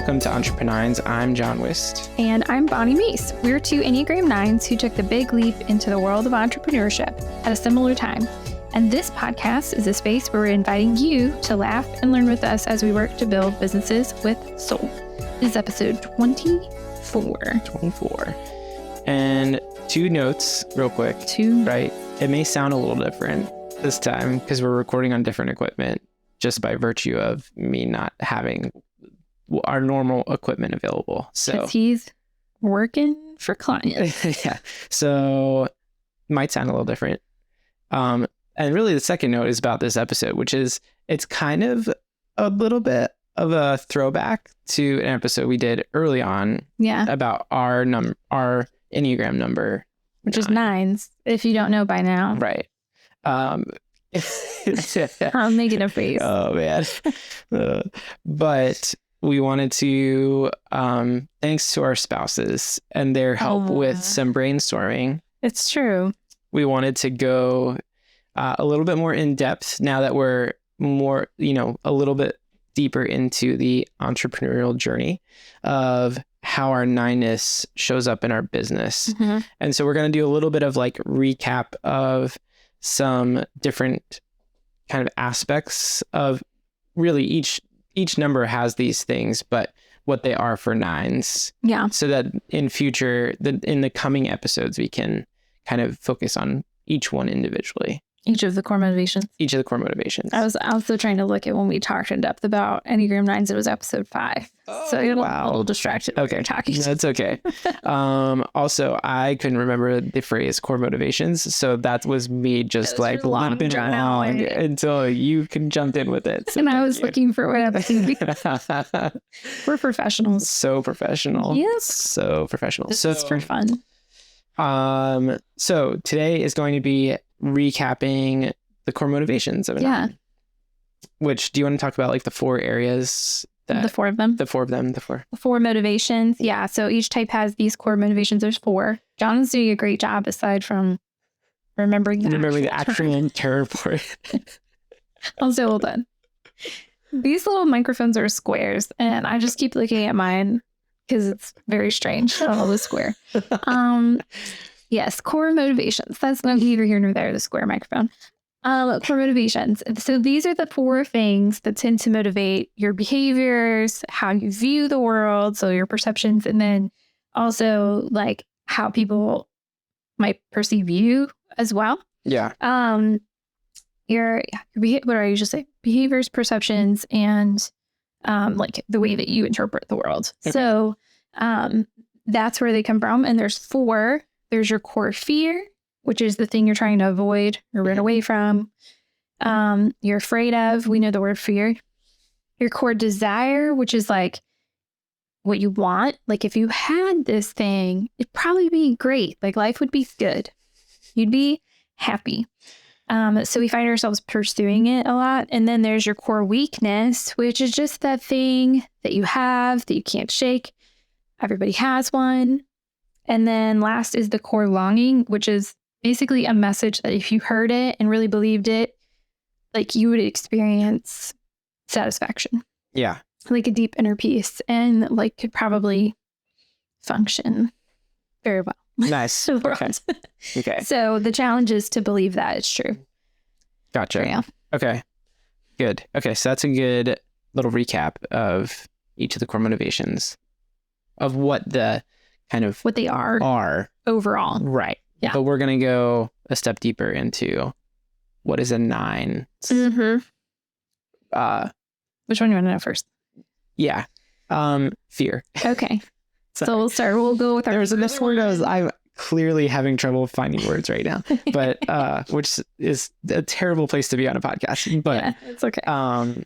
welcome to EntrepreNINES. I'm John Wist. And I'm Bonni Mace. We're two Enneagram 9s who took the big leap into the world of entrepreneurship at a similar time. And this podcast is a space where we're inviting you to laugh and learn with us as we work to build businesses with soul. This is episode 24. 24. And two notes real quick. Right? It may sound a little different this time because we're recording on different equipment just by virtue of me not having our normal equipment available. So he's working for clients. Yeah. So might sound a little different. And really the second note is about this episode, which is it's kind of a little bit of a throwback to an episode we did early on. Yeah. About our Enneagram number, which is 9s, if you don't know by now. Right. I'm making a face. Oh man. But we wanted to, thanks to our spouses and their help with some brainstorming. It's true. We wanted to go a little bit more in depth now that we're more, a little bit deeper into the entrepreneurial journey of how our 9-ness shows up in our business. Mm-hmm. And so we're going to do a little bit of like recap of some different kind of aspects of really each number has these things, but what they are for 9s. Yeah. So that in the coming episodes, we can kind of focus on each one individually. Each of the core motivations. I was also trying to look at when we talked in depth about Enneagram 9s. It was episode 5. So I got a little distracted. Okay. Talking. That's okay. Also, I couldn't remember the phrase core motivations. So that was me just like lapping along until you can jump in with it. So and I was looking for what I was thinking. We're professionals. So professional. Yes. So professional. This is for fun. So today is going to be recapping the core motivations of a 9. Which, do you want to talk about like the 4 areas? The 4 of them. The 4 motivations. Yeah. So each type has these core motivations. There's 4. John's doing a great job aside from remembering the actual term for it. Also, hold on. These little microphones are squares, and I just keep looking at mine because it's very strange. I don't know the square. Yes, core motivations. That's neither here nor there, the square microphone. Core motivations. So these are the 4 things that tend to motivate your behaviors, how you view the world, so your perceptions, and then also like how people might perceive you as well. Yeah. Your what do I usually say? Behaviors, perceptions, and like the way that you interpret the world. Okay. So that's where they come from. And there's 4. There's your core fear, which is the thing you're trying to avoid or run away from. You're afraid of. We know the word fear. Your core desire, which is like what you want. Like if you had this thing, it'd probably be great. Like life would be good. You'd be happy. So we find ourselves pursuing it a lot. And then there's your core weakness, which is just that thing that you have that you can't shake. Everybody has one. And then last is the core longing, which is basically a message that if you heard it and really believed it, like you would experience satisfaction. Yeah. Like a deep inner peace and like could probably function very well. Nice. Okay. So the challenge is to believe that it's true. Gotcha. Yeah. Okay. Good. Okay. So that's a good little recap of each of the core motivations of what the kind of what they are overall. Right. Yeah. But we're going to go a step deeper into what is a 9. Mm-hmm. Which one do you want to know first? Yeah. Fear. Okay. So we'll go with there's this word I'm clearly having trouble finding words right now, but which is a terrible place to be on a podcast. But yeah, it's okay.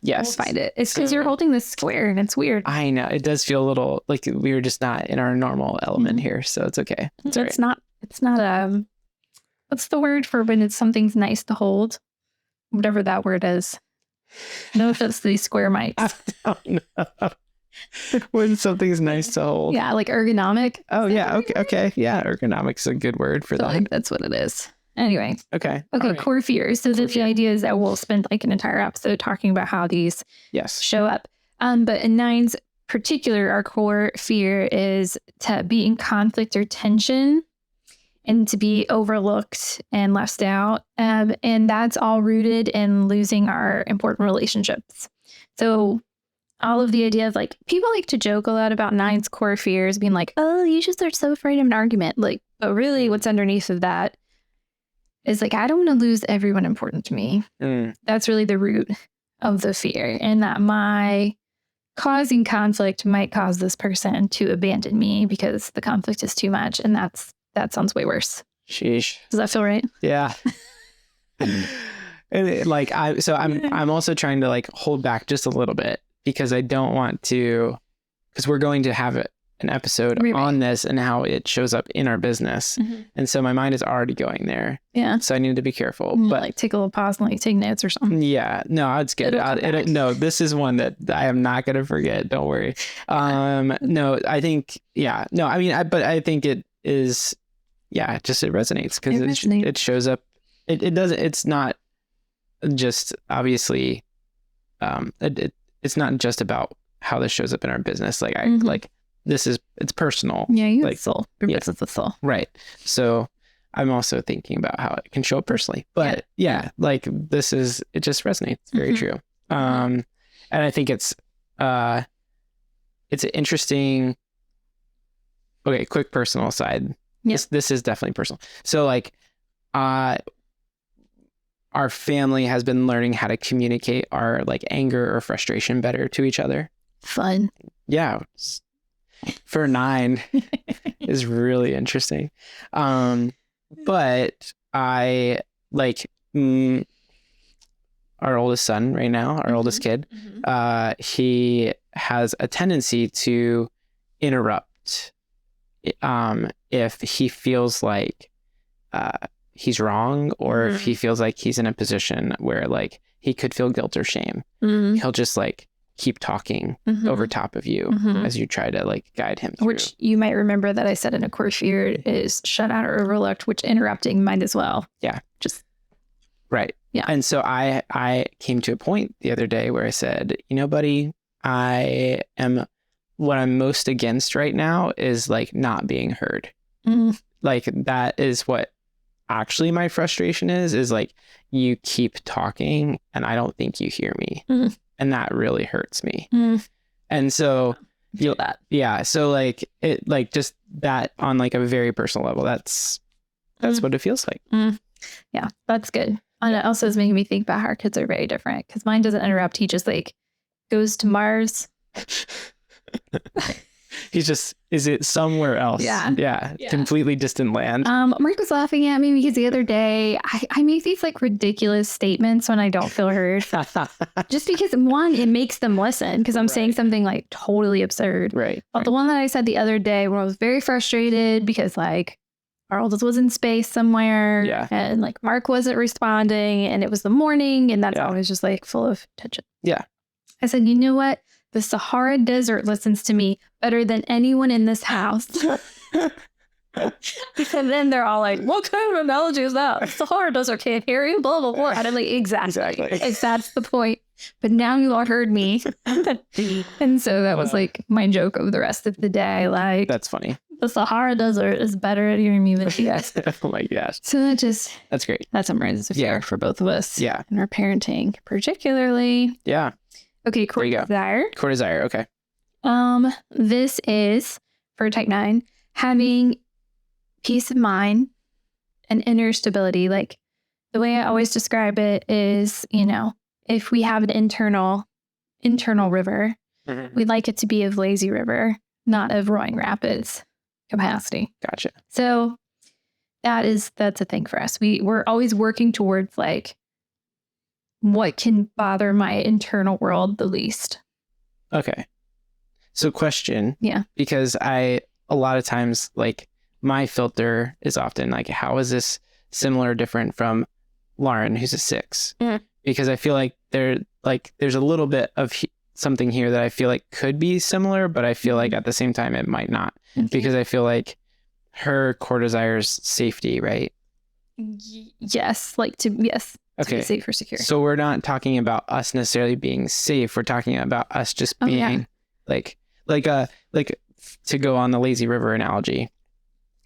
Yes, we'll find it. It's because you're holding this square and it's weird. I know it does feel a little like we were just not in our normal element here, so it's okay. It's not. What's the word for when it's something's nice to hold? Whatever that word is. No offense to these square mics. I don't know. When something's nice to hold. Yeah, like ergonomic. Oh, yeah. Okay. Yeah, ergonomic's a good word for that. Like that's what it is. Anyway. Okay. Right. Core fears. So the idea is that we'll spend like an entire episode talking about how these show up. But in 9s, particular, our core fear is to be in conflict or tension and to be overlooked and left out. And that's all rooted in losing our important relationships. So all of the idea of like, people like to joke a lot about Nine's core fears being like, oh, you just are so afraid of an argument. Like, but really what's underneath of that is like, I don't want to lose everyone important to me. That's really the root of the fear, and that my causing conflict might cause this person to abandon me because the conflict is too much. And that sounds way worse. Sheesh. Does that feel right? Yeah. And like, I'm also trying to like hold back just a little bit because I don't want to, because we're going to have an episode on this and how it shows up in our business. And so my mind is already going there. Yeah. So I need to be careful. But like take a little pause and like take notes or something. Yeah. No, it's good. No, this is one that I am not going to forget. Don't worry. No, I think, no, I mean, but I think it is, just it resonates because it shows up. It doesn't, it's not just obviously, it's not just about how this shows up in our business. Like it's personal. Yeah, you have soul. Your business is soul. Right. So I'm also thinking about how it can show up personally. But like it just resonates. It's very true. And I think it's an interesting, quick personal side. This is definitely personal. So like our family has been learning how to communicate our like anger or frustration better to each other. Fun. Yeah. For 9 is really interesting. But I like our oldest son right now, our oldest kid, he has a tendency to interrupt if he feels like he's wrong or if he feels like he's in a position where like he could feel guilt or shame. He'll just like keep talking over top of you as you try to like guide him through. Which you might remember that I said in a core fear is shut out or overlooked, which interrupting might as well. Yeah. Just right. Yeah. And so I came to a point the other day where I said, buddy, what I'm most against right now is like not being heard. Like that is what actually my frustration is like you keep talking and I don't think you hear me. And that really hurts me. And so feel that. Yeah. So like it, like just that on like a very personal level, that's what it feels like. Yeah, that's good. And it also is making me think about how our kids are very different because mine doesn't interrupt. He just like goes to Mars. Is it somewhere else? Yeah. Completely distant land. Mark was laughing at me because the other day I make these like ridiculous statements when I don't feel heard. Just because one, it makes them listen because I'm saying something like totally absurd. Right. But the one that I said the other day when I was very frustrated because like our oldest was in space somewhere and like Mark wasn't responding and it was the morning and that's always just like full of tension. Yeah. I said, you know what? The Sahara Desert listens to me better than anyone in this house. And then they're all like, what kind of analogy is that? The Sahara Desert can't hear you, blah, blah, blah. And I'm like, exactly. That's the point. But now you all heard me. And so that was like my joke of the rest of the day. Like, that's funny. The Sahara Desert is better at hearing me than you guys. Oh my gosh. So that's great. That summarizes a fear for both of us. Yeah. And our parenting, particularly. Yeah. Okay, core desire. Core desire, okay. This is, for type 9, having peace of mind and inner stability. Like, the way I always describe it is, if we have an internal river, we'd like it to be of lazy river, not of roaring rapids capacity. Gotcha. So that's a thing for us. We're always working towards, like, what can bother my internal world the least. Okay. So question. Yeah. Because a lot of times, like my filter is often like, how is this similar or different from Lauren, who's a 6? Because I feel like there's a little bit of something here that I feel like could be similar, but I feel like at the same time it might not. Because I feel like her core desire is safety, right? Yes. Okay. Safe or secure. So we're not talking about us necessarily being safe. We're talking about us just being like like to go on the lazy river analogy,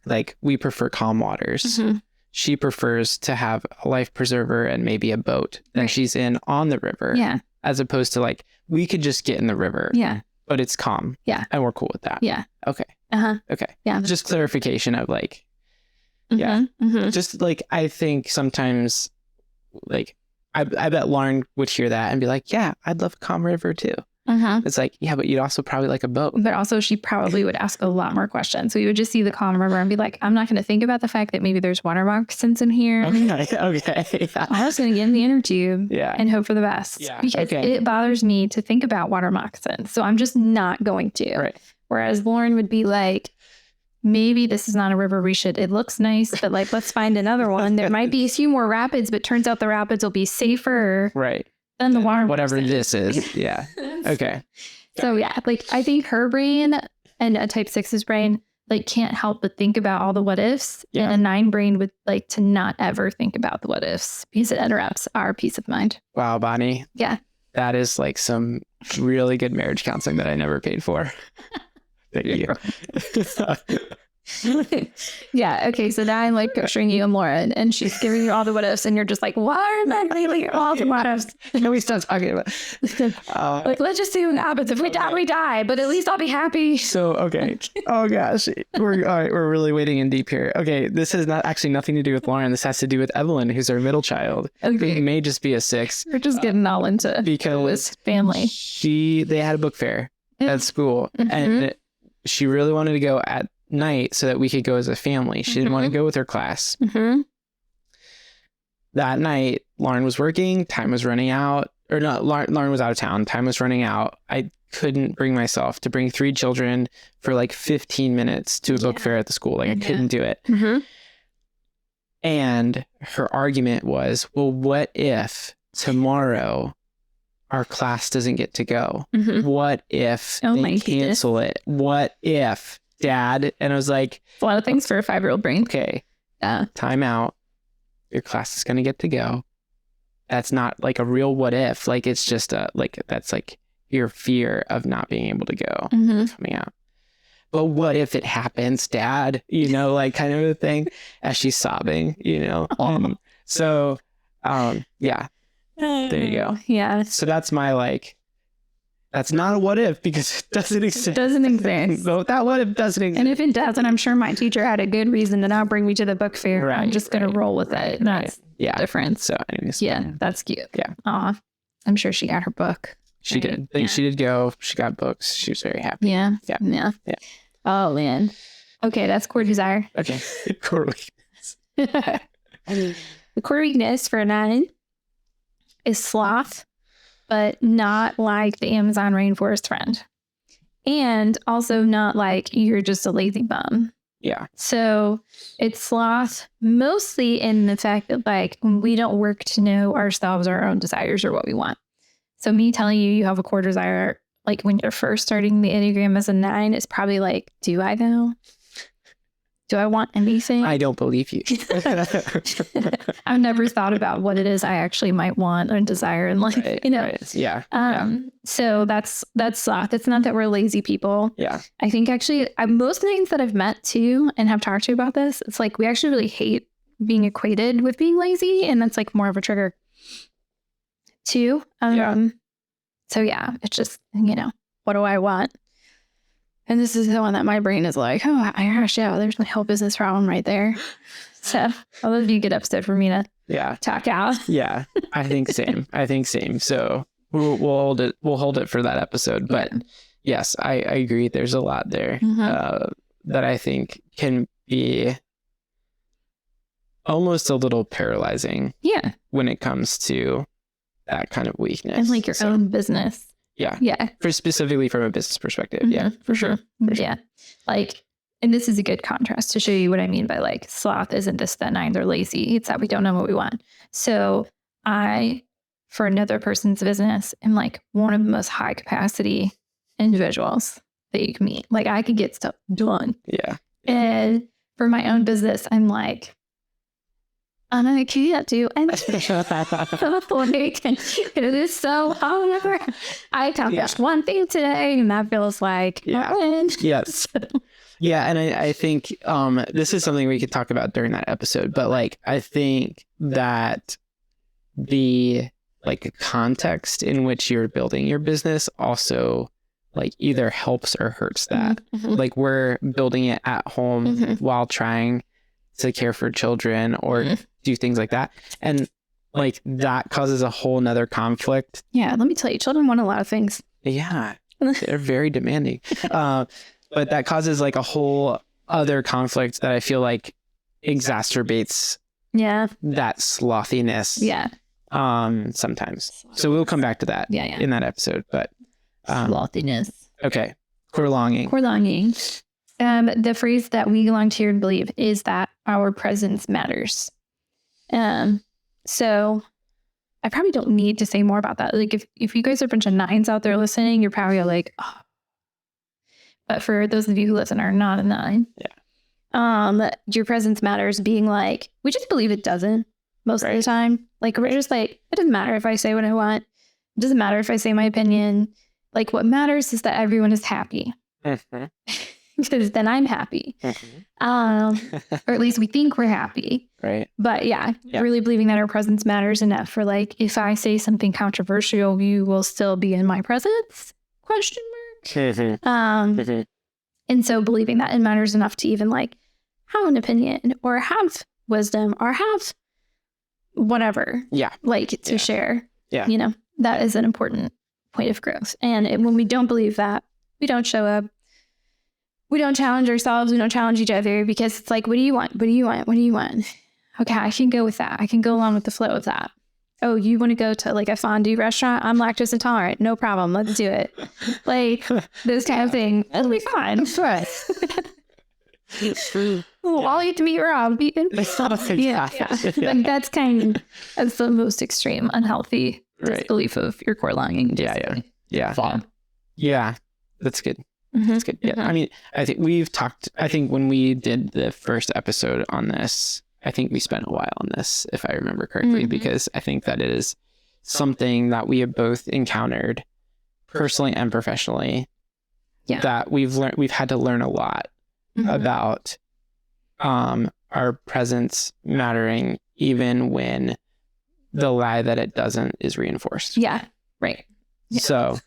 like we prefer calm waters. Mm-hmm. She prefers to have a life preserver and maybe a boat that she's in on the river. Yeah. As opposed to like, we could just get in the river. Yeah. But it's calm. Yeah. And we're cool with that. Yeah. Okay. Uh-huh. Okay. Yeah. Just clarification of like, Mm-hmm. Mm-hmm. just like, I think sometimes like, I bet Lauren would hear that and be like, yeah, I'd love a calm river too. Uh-huh. It's like, yeah, but you'd also probably like a boat. But also she probably would ask a lot more questions. So you would just see the calm river and be like, I'm not going to think about the fact that maybe there's water moccasins in here. Okay. Yeah. I'm just going to get in the inner tube Yeah. and hope for the best. Yeah. Because it bothers me to think about water moccasins. So I'm just not going to. Right. Whereas Lauren would be like, maybe this is not a river it looks nice, but like, let's find another one. There might be a few more rapids, but turns out the rapids will be safer Right. than the water Whatever moccasin. this is. Yeah. Okay. So yeah, like I think her brain and a type 6's brain like can't help but think about all the what ifs. Yeah. And a 9 brain would like to not ever think about the what ifs because it interrupts our peace of mind. Wow, Bonni. Yeah. That is like some really good marriage counseling that I never paid for. Thank you. Yeah. Okay. So now I'm like picturing you and Lauren, and she's giving you all the what ifs, and you're just like, why am I giving you all the what ifs? Can we stop talking about Like, let's just see what happens. If we die, we die, but at least I'll be happy. So, okay. Oh gosh. We're all right. We're really wading in deep here. Okay. This has not actually nothing to do with Lauren. This has to do with Evelyn, who's our middle child. Okay. Who may just be a 6. We're just getting all into because Wist family. they had a book fair at school and she really wanted to go at night so that we could go as a family. She didn't want to go with her class. Mm-hmm. That night, Lauren was working, time was running out, or not, Lauren was out of town, time was running out. I couldn't bring myself to bring 3 children for like 15 minutes to a book fair at the school. Like I couldn't do it. Mm-hmm. And her argument was, well, what if tomorrow our class doesn't get to go? Mm-hmm. What if Oh they my cancel it? What if, Dad? And I was like, A lot of things for a 5-year-old brain. okay, Yeah. time out. Your class is going to get to go. That's not like a real what if. Like, it's just that's like your fear of not being able to go coming out. But what if it happens, Dad? You know, like kind of a thing as she's sobbing, you know? Yeah, there you go. Yeah. So that's my like, that's not a what if because it doesn't exist. It doesn't exist. So that what if doesn't exist. And if it doesn't, I'm sure my teacher had a good reason to not bring me to the book fair. Right, I'm just going to roll with it. That's yeah. different. So anyways. Yeah, that's cute. Yeah. Aw. I'm sure she got her book. She Right. did. Think she did go. She got books. She was very happy. Yeah. Yeah. Yeah. Yeah. Oh, man. Okay, that's core desire. Okay. Core weakness. The core weakness for a 9 is sloth, but not like the Amazon rainforest friend. And also not like you're just a lazy bum. Yeah. So it's sloth mostly in the fact that like we don't work to know ourselves or our own desires or what we want. So me telling you have a core desire, like when you're first starting the Enneagram as a 9, it's probably like, do I though? Do I want anything? I don't believe you. I've never thought about what it is I actually might want or desire in life, Right, you know? right. Yeah. So that's sloth. It's not that we're lazy people. Yeah. I think actually most names that I've met too and have talked to about this, it's like we actually really hate being equated with being lazy. And that's like more of a trigger too. So yeah, it's just, you know, what do I want? And this is the one that my brain is like, oh, gosh, yeah, there's my whole business problem right there. So all of you get upset for me to talk out. Yeah. I think same. So we'll hold it. We'll hold it for that episode. But yes, I agree. There's a lot there that I think can be almost a little paralyzing. Yeah. When it comes to that kind of weakness. And like your own business. Yeah. Yeah. Specifically from a business perspective. Yeah, for sure. Yeah. Like, and this is a good contrast to show you what I mean by like sloth isn't just that 9s are lazy. It's that we don't know what we want. So I, for another person's business, am like one of the most high capacity individuals that you can meet. Like I could get stuff done. Yeah. And for my own business, I'm like I can't do anything. It is so hard. I accomplished one thing today, and that feels like Yes. Yeah, and I think this is something we could talk about during that episode, but like I think that the like context in which you're building your business also like either helps or hurts that. Like we're building it at home while trying to care for children or do things like that. And like that causes a whole nother conflict. Yeah, let me tell you, children want a lot of things. Yeah, they're very demanding. But that causes like a whole other conflict that I feel like exacerbates that slothiness. Yeah. Sometimes. So we'll come back to that in that episode. But slothiness. Okay. Core longing. Core longing. The phrase that we belong to and believe is that our presence matters. So I probably don't need to say more about that. Like if you guys are a bunch of nines out there listening, you're probably like, oh. But for those of you who listen are not a nine. Your presence matters being like, we just believe it doesn't most of the time. Like we're just like, it doesn't matter if I say what I want. It doesn't matter if I say my opinion. Like what matters is that everyone is happy. Because then I'm happy. Or at least we think we're happy. Right. But really believing that our presence matters enough for like, if I say something controversial, you will still be in my presence? Question mark. And so believing that it matters enough to even like have an opinion or have wisdom or have whatever. Like to share. You know, that is an important point of growth. And when we don't believe that, we don't show up. We don't challenge ourselves. We don't challenge each other because it's like, what do you want? What do you want? What do you want? Okay, I can go with that. I can go along with the flow of that. Oh, you want to go to like a fondue restaurant? I'm lactose intolerant. No problem. Let's do it. Like this kind of thing. It'll be fine. Right. I'll eat meat raw. Like that's the most extreme, unhealthy disbelief of your core longing. Yeah. That's good. That's good. Yeah. I mean, I think when we did the first episode on this, I think we spent a while on this, if I remember correctly, because I think that it is something that we have both encountered personally and professionally that we've had to learn a lot about our presence mattering, even when the lie that it doesn't is reinforced. Yeah. Right. Yeah. So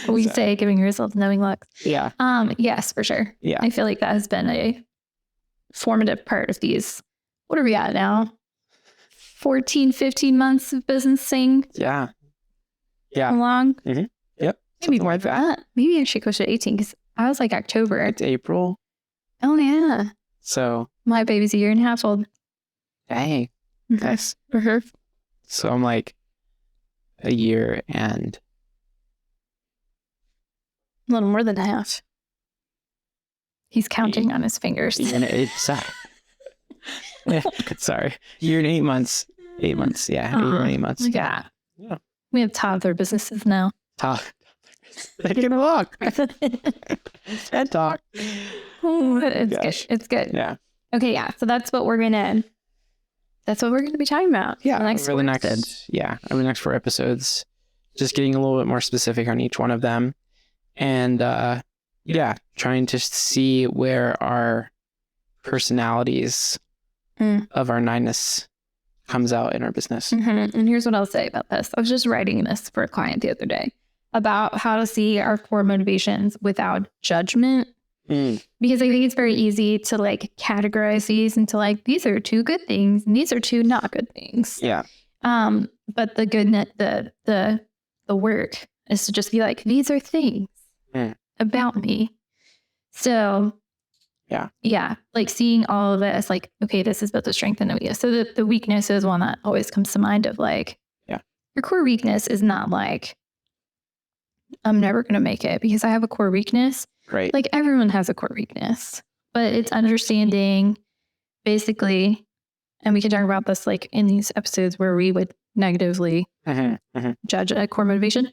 we say giving yourself knowing looks. Yeah. Yes, for sure. Yeah. I feel like that has been a formative part of these. What are we at now? 14, 15 months of businessing. Yeah. Along. Yep. Maybe more than that. Maybe I should push it 18 because I was like October. It's April. Oh yeah. So my baby's a year and a half old. Dang. Nice. So I'm like a year and a little more than a half. He's counting on his fingers. Sorry. Year and 8 months. 8 months. Yeah. 8 months. Yeah. We have toddler businesses now. They can walk. And talk. It's good. Yeah. Okay. Yeah. So that's what we're gonna be talking about. Yeah. Over the next 4 episodes, just getting a little bit more specific on each one of them, and trying to see where our personalities of our nine-ness comes out in our business. And here's what I'll say about this. I was just writing this for a client the other day about how to see our core motivations without judgment. Because I think it's very easy to like categorize these into like, these are 2 good things and these are 2 not good things. Yeah. But the goodness, the work is to just be like, these are things about me. So like seeing all of this, like, okay, this is both a strength and a weakness. So the weakness is one that always comes to mind of like, your core weakness is not like, I'm never going to make it because I have a core weakness. Right. Like everyone has a core weakness, but it's understanding basically, and we can talk about this like in these episodes where we would negatively judge a core motivation.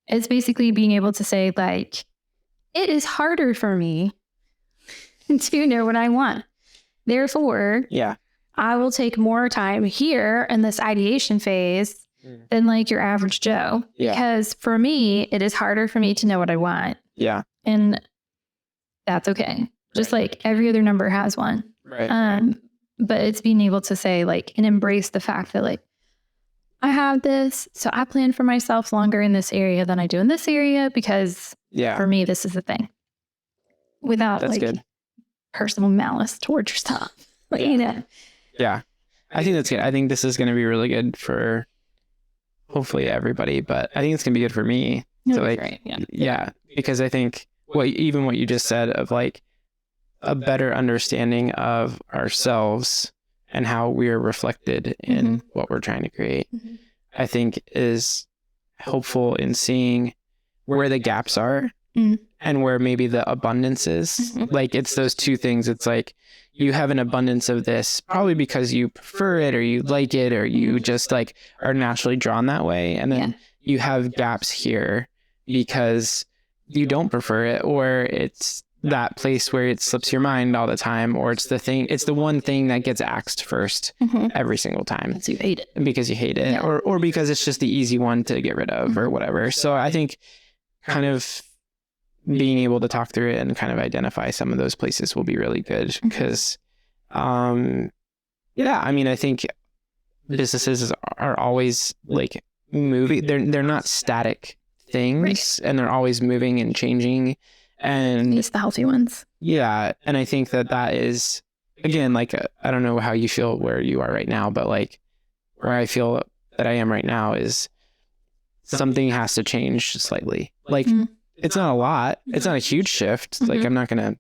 It's basically being able to say like, it is harder for me to know what I want. Therefore, I will take more time here in this ideation phase than like your average Joe. Yeah. Because for me, it is harder for me to know what I want. Yeah. And that's okay. Just like every other number has one. Right. But it's being able to say like, and embrace the fact that like, I have this, so I plan for myself longer in this area than I do in this area because for me, this is the thing. Without that's like good. personal malice towards yourself. But, you know. Yeah. I think that's good. I think this is going to be really good for hopefully everybody, but I think it's going to be good for me. So like, right. yeah, because I think what you just said of like a better understanding of ourselves and how we're reflected in what we're trying to create, I think is helpful in seeing where the gaps are and where maybe the abundance is. Like it's those two things. It's like you have an abundance of this probably because you prefer it or you like it or you just like are naturally drawn that way. And then you have gaps here because you don't prefer it, or it's that place where it slips your mind all the time, or it's the one thing that gets axed first every single time. Because you hate it. Because you hate it, or because it's just the easy one to get rid of or whatever. So I think kind of being able to talk through it and kind of identify some of those places will be really good because, I mean, I think businesses are always like moving. They're not static things, and they're always moving and changing. And it's the healthy ones. Yeah. And I think that is, again, like, I don't know how you feel where you are right now, but like where I feel that I am right now is something has to change slightly. Like it's not a lot. It's not a huge shift. Like I'm not going to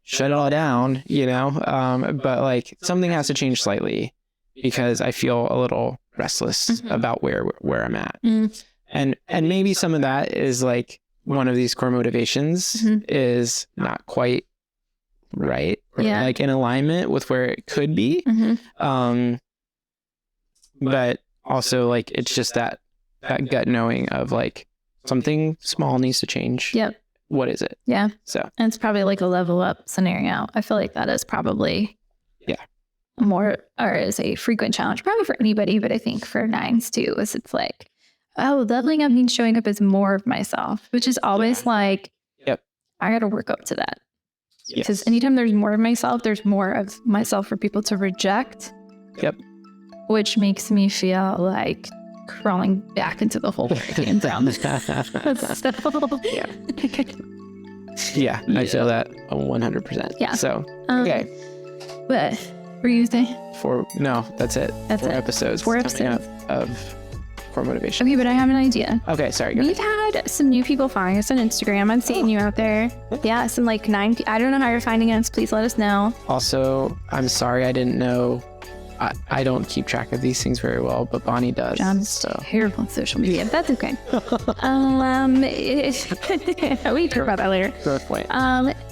shut it all down, you know? But like something has to change slightly because I feel a little restless about where I'm at. And maybe some of that is like, one of these core motivations is not quite right or like in alignment with where it could be. But also like, it's just that gut knowing of like something small needs to change. Yep. What is it? Yeah. So, and it's probably like a level up scenario. I feel like that is probably more, or is a frequent challenge, probably for anybody, but I think for nines too, is it's like, oh, leveling up means showing up as more of myself, which is always like, I got to work up to that. Because anytime there's more of myself, there's more of myself for people to reject. Which makes me feel like crawling back into the hole where I came from. I feel that 100%. Yeah. So, okay. What were you saying? No, that's it. That's 4 it. episodes. 4 episodes. Of core motivation. Okay, but I have an idea. Okay, sorry. We've had some new people following us on Instagram. I'm seeing you out there. Yeah, some like 9. I don't know how you're finding us. Please let us know. Also, I'm sorry I didn't know. I don't keep track of these things very well, but Bonni does. John's terrible on social media. That's okay. We talk about that later. Growth point.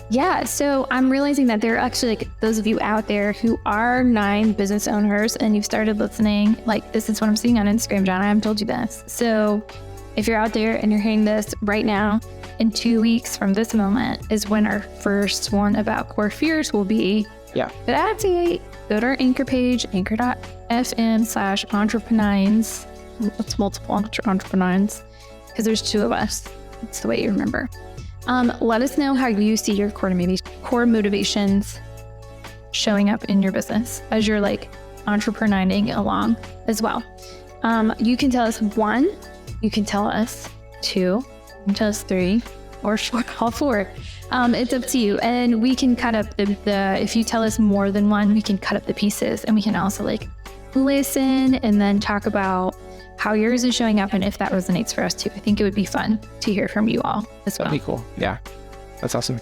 Yeah, so I'm realizing that there are actually like those of you out there who are 9 business owners and you've started listening. Like this is what I'm seeing on Instagram, John. I haven't told you this. So if you're out there and you're hearing this right now, in 2 weeks from this moment is when our first one about core fears will be. Yeah. But after go to our Anchor page, anchor.fm/EntrepreNINES. It's multiple EntrepreNINES because there's 2 of us. It's the way you remember. Let us know how you see your core motivations showing up in your business as you're like entrepreneurining along as well. You can tell us 1, you can tell us 2, you can tell us 3, or all 4. It's up to you. And we can cut up if you tell us more than 1, we can cut up the pieces and we can also like listen and then talk about how yours is showing up and if that resonates for us too. I think it would be fun to hear from you all as well. That'd be cool. Yeah. That's awesome.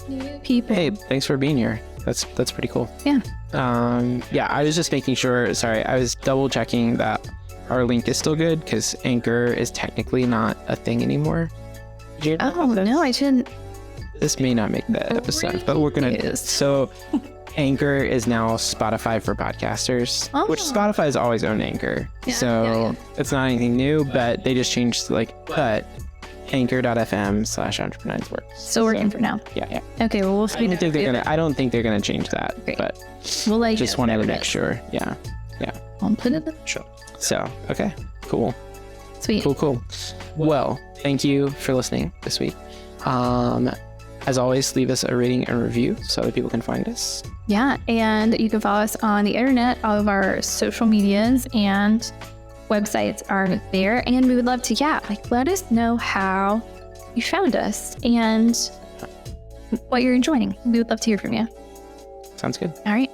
New people. Hey, thanks for being here. That's pretty cool. Yeah. I was just making sure, I was double checking that our link is still good because Anchor is technically not a thing anymore. Oh, no, I shouldn't. This may not make the episode, but we're going to. So Anchor is now Spotify for podcasters, which Spotify has always owned Anchor. It's not anything new, but they just changed but anchor.fm/EntrepreNINES works. Still working for now. Yeah. Okay, well, we'll see. I don't think they're gonna change that. Great. But We'll let you just know wanted to if make it sure. Yeah. I'll put it in the show. So, okay, cool. Sweet. Cool. Well, thank you for listening this week. As always, leave us a rating and review so other people can find us. Yeah, and you can follow us on the internet. All of our social medias and websites are there. And we would love to, let us know how you found us and what you're enjoying. We would love to hear from you. Sounds good. All right.